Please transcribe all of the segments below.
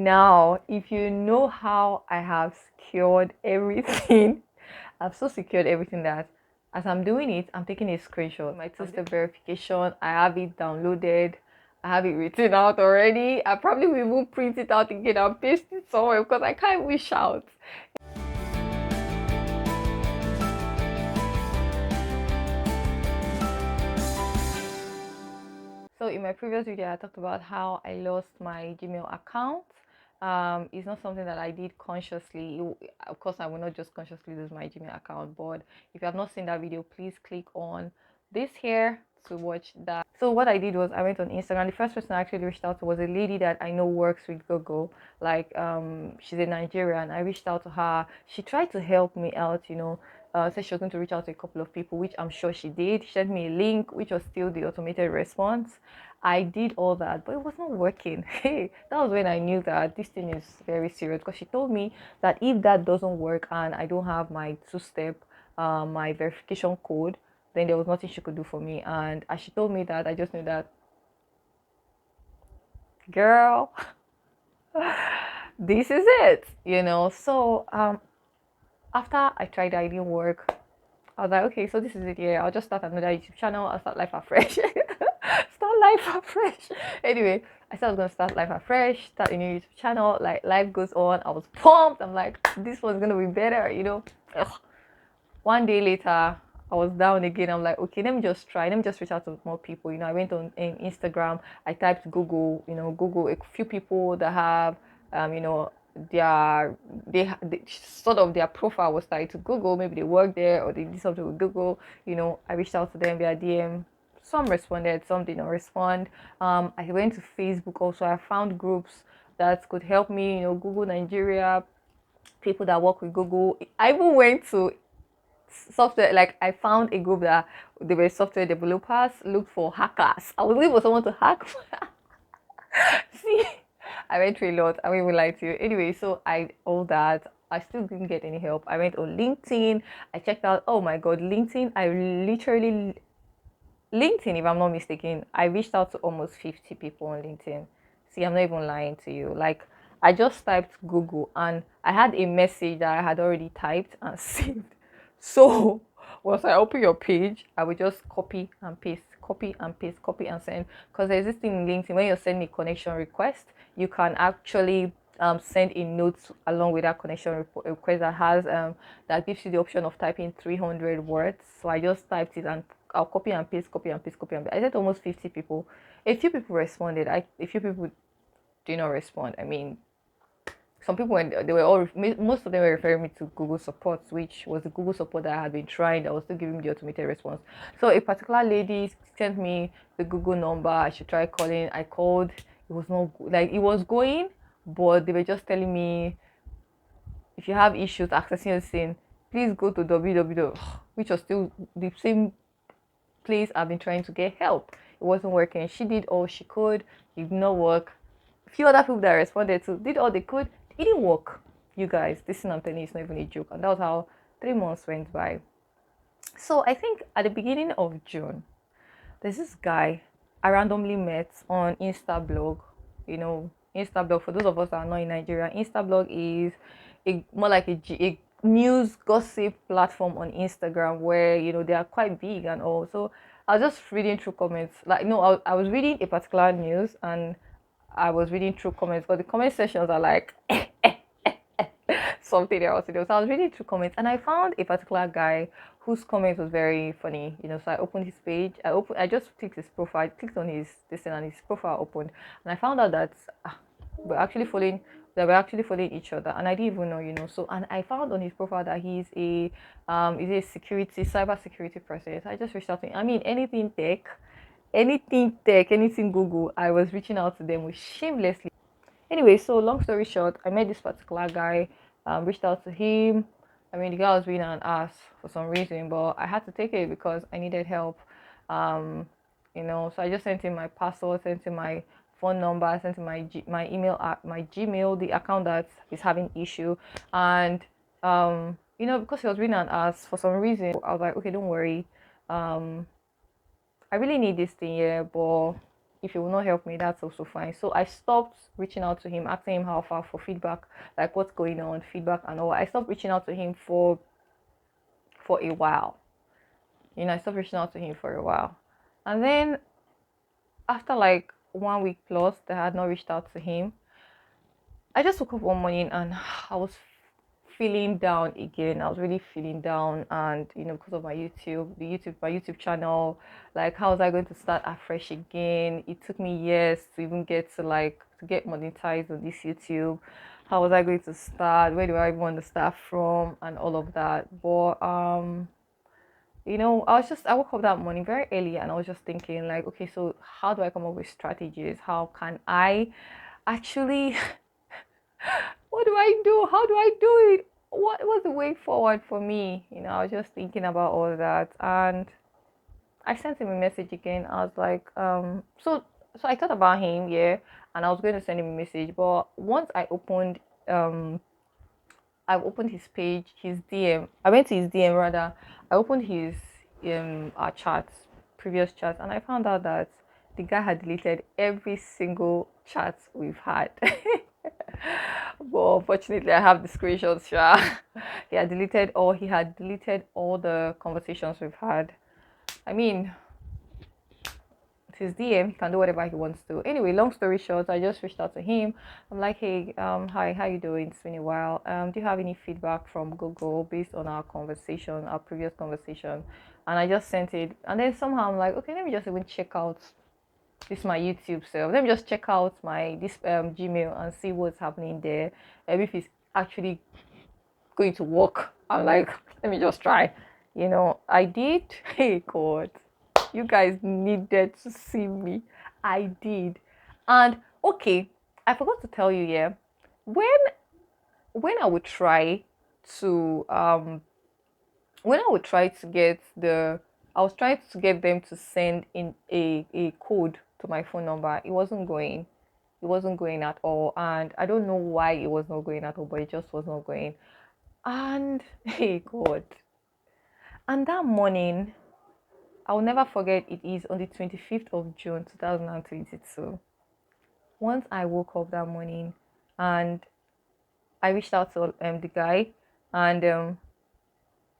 Now, if you know how I have secured everything, I've so secured everything that as I'm doing it, I'm taking a screenshot. My two-step verification, I have it downloaded. I have it written out already. I probably will even print it out again and paste it somewhere because I can't wish out. So in my previous video, I talked about how I lost my Gmail account. It's not something that I did consciously. Of course, I will not just consciously lose my Gmail account, but if you have not seen that video, please click on this here to watch that. So what I did was I went on Instagram. The first person I actually reached out to was a lady that I know works with Google. Like she's a Nigerian. I reached out to her. She tried to help me out, said she was going to reach out to a couple of people, which I'm sure she did. She sent me a link, which was still the automated response. I did all that, but it was not working. Hey, that was when I knew that this thing is very serious because she told me that if that doesn't work and I don't have my two-step, my verification code, then there was nothing she could do for me. And as she told me that, I just knew that, girl, this is it. So after I tried that, it didn't work. I was like, okay, so this is it. Yeah, I'll just start another YouTube channel. I'll start life afresh. Start life afresh. Anyway, I said I was gonna start life afresh, start a new YouTube channel. Like life goes on. I was pumped. I'm like, this one's gonna be better. Ugh. One day later, I was down again. I'm like, okay, let me just try. Let me just reach out to more people. I went on Instagram. I typed Google. Google a few people that have, their they sort of their profile was tied to Google. Maybe they work there or they did something with Google. I reached out to them via DM. Some responded, some did not respond. I went to Facebook also. I found groups that could help me. Google Nigeria, people that work with Google. I even went to software, like I found a group that they were software developers, looked for hackers. I was looking for someone to hack. See, I went through a lot. I won't even lie to you. Anyway, so I all that. I still didn't get any help. I went on LinkedIn. I checked out. Oh my God, LinkedIn. LinkedIn, if I'm not mistaken, I reached out to almost 50 people on LinkedIn. See, I'm not even lying to you. Like, I just typed Google and I had a message that I had already typed and saved. So, once I open your page, I would just copy and paste, copy and paste, copy and send. Because there's this thing in LinkedIn, when you're sending a connection request, you can actually send a note along with that connection request that gives you the option of typing 300 words. So I just typed it and I'll copy and paste, copy and paste, copy and paste. I sent almost 50 people. A few people responded. A few people did not respond. I mean, some people, when they were all, most of them were referring me to Google support, which was the Google support that I had been trying, that was still giving me the automated response. So a particular lady sent me the Google number. I should try calling. I called. It was not like it was going, but they were just telling me, if you have issues accessing your SIM, please go to www, which was still the same place I've been trying to get help. It wasn't working. She did all she could. It did not work. A few other people that I responded to did all they could. It didn't work. You guys, this thing I'm telling you is not even a joke. And that was how 3 months went by. So I think at the beginning of June, there's this guy I randomly met on Instablog. Instablog, for those of us that are not in Nigeria, Instablog is more like a news gossip platform on Instagram where they are quite big and all. So I was just reading through comments. Like no, I was reading a particular news and I was reading through comments, but the comment sections are like something else. So I was reading through comments and I found a particular guy whose comment was very funny. So I opened his page. I just clicked his profile, clicked on his this thing, and his profile opened, and I found out that we're actually following that we're actually following each other, and I didn't even know. So, and I found on his profile that he's a cyber security person. So I just reached out to him. I mean, anything tech, anything Google. I was reaching out to them with shamelessly. Anyway, so long story short, I met this particular guy, reached out to him. I mean, the guy was being an ass for some reason, but I had to take it because I needed help. So I just sent him my password, sent him my phone number, sent him my email, my Gmail, the account that is having issue, and because he was being an ass for some reason, I was like, okay, don't worry, I really need this thing here, but if he will not help me, that's also fine. So I stopped reaching out to him, asking him how far for feedback, like what's going on, feedback and all. I stopped reaching out to him for a while. I stopped reaching out to him for a while. And then after like 1 week plus that I had not reached out to him, I just woke up one morning and I was feeling down again. I was really feeling down, and because of my YouTube channel, like how was I going to start afresh again? It took me years to even get to get monetized on this YouTube. How was I going to start? Where do I even want to start from? And all of that. But I woke up that morning very early and I was just thinking like, okay, so how do I come up with strategies? How can I actually what do I do? How do I do it? What was the way forward for me? I was just thinking about all that, and I sent him a message again. I was like, so I thought about him, yeah, and I was going to send him a message, but once I opened his page, his DM. I went to his DM rather. I opened his our chats, previous chats, and I found out that the guy had deleted every single chat we've had. But unfortunately, I have the screenshots. Yeah, he had deleted all the conversations we've had. I mean, it's his DM. He can do whatever he wants to. Anyway, long story short, I just reached out to him. I'm like, hey, hi, how you doing? It's been a while. Do you have any feedback from Google based on our conversation, our previous conversation? And I just sent it. And then somehow I'm like, okay, let me just even check out this my YouTube self. Let me just check out my this Gmail and see what's happening there. And if it's actually going to work. I'm like, let me just try. I did. Hey God, you guys needed to see me. I did. And okay, I forgot to tell you, yeah, when I would try to when I would try to get I was trying to get them to send in a code to my phone number. It wasn't going. It wasn't going at all. And I don't know why it was not going at all, but it just was not going. And hey God. And that morning, I'll never forget, it is on the 25th of June 2022. Once I woke up that morning and I reached out to the guy, and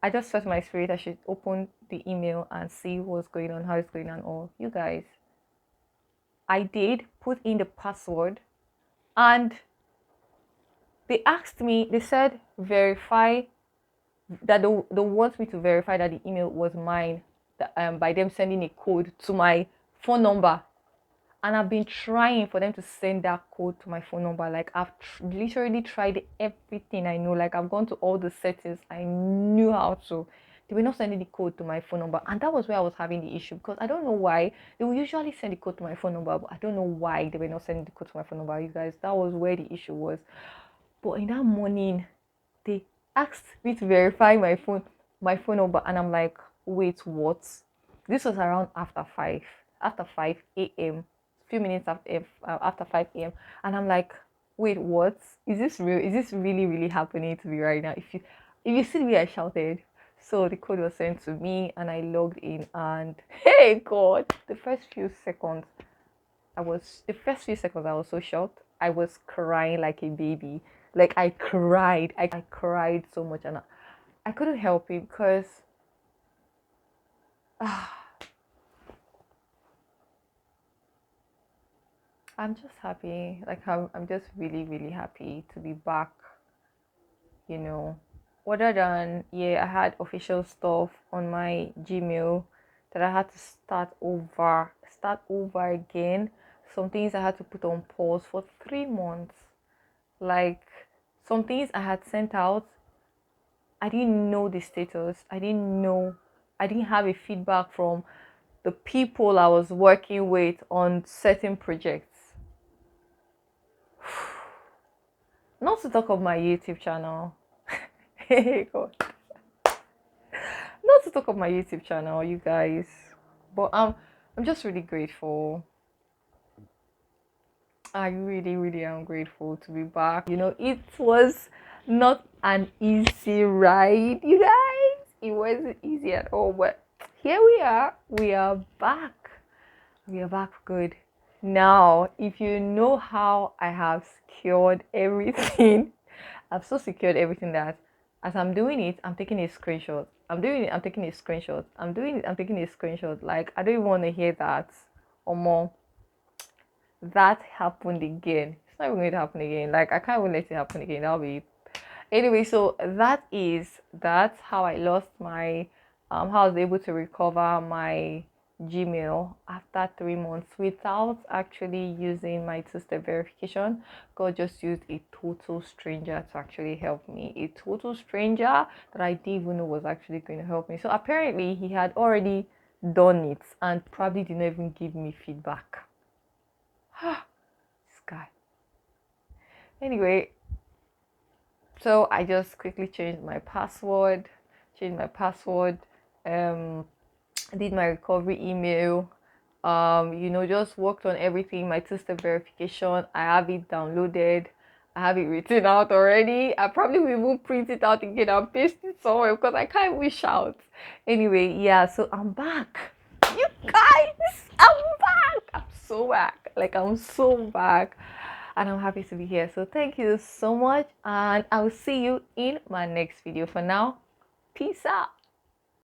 I just felt my spirit I should open the email and see what's going on, how it's going on, all. You guys, I did put in the password, and they said verify that they want me to verify that the email was mine, by them sending a code to my phone number. And I've been trying for them to send that code to my phone number. Like I've literally tried everything I know. Like I've gone to all the settings I knew how to. They were not sending the code to my phone number, and that was where I was having the issue, because I don't know why. They will usually send the code to my phone number, but I don't know why they were not sending the code to my phone number. You guys, that was where the issue was. But in that morning, they asked me to verify my phone number, and I'm like, wait, what? This was around after 5 a.m. Few minutes after 5 a.m. And I'm like, wait, what? Is this real? Is this really, really happening to me right now? If you see the way I shouted. So the code was sent to me and I logged in, and hey God, the first few seconds I was so shocked. I was crying like a baby. Like I cried. I cried so much, and I couldn't help it because I'm just happy. Like I'm just really, really happy to be back, you know. Other than, yeah, I had official stuff on my Gmail that I had to start over again. Some things I had to put on pause for 3 months. Like some things I had sent out, I didn't know the status. I didn't have a feedback from the people I was working with on certain projects. Not to talk of my YouTube channel. Hey God. Not to talk of my YouTube channel, you guys. But I'm just really grateful. I really, really am grateful to be back. It was not an easy ride, you guys. It wasn't easy at all, but here we are. We are back. We are back good. Now, if you know how I have secured everything, I've so secured everything that as I'm doing it, I'm taking a screenshot. I'm doing it, I'm taking a screenshot. I'm doing it, I'm taking a screenshot. Like, I don't even want to hear that or more. That happened again. It's not even going to happen again. Like, I can't even let it happen again. That'll be anyway. So that's how I lost my how I was able to recover my Gmail after 3 months without actually using my two-step verification. God just used a total stranger to actually help me. A total stranger that I didn't even know was actually going to help me. So apparently he had already done it and probably didn't even give me feedback. This guy. Anyway, so I just quickly changed my password, um, did my recovery email, just worked on everything, my two-step verification. I have it downloaded. I have it written out already. I probably will even print it out again and paste it somewhere because I can't wish out. Anyway, yeah, so I'm back. You guys, I'm back. I'm so back. Like, I'm so back. And I'm happy to be here. So thank you so much. And I will see you in my next video. For now, peace out.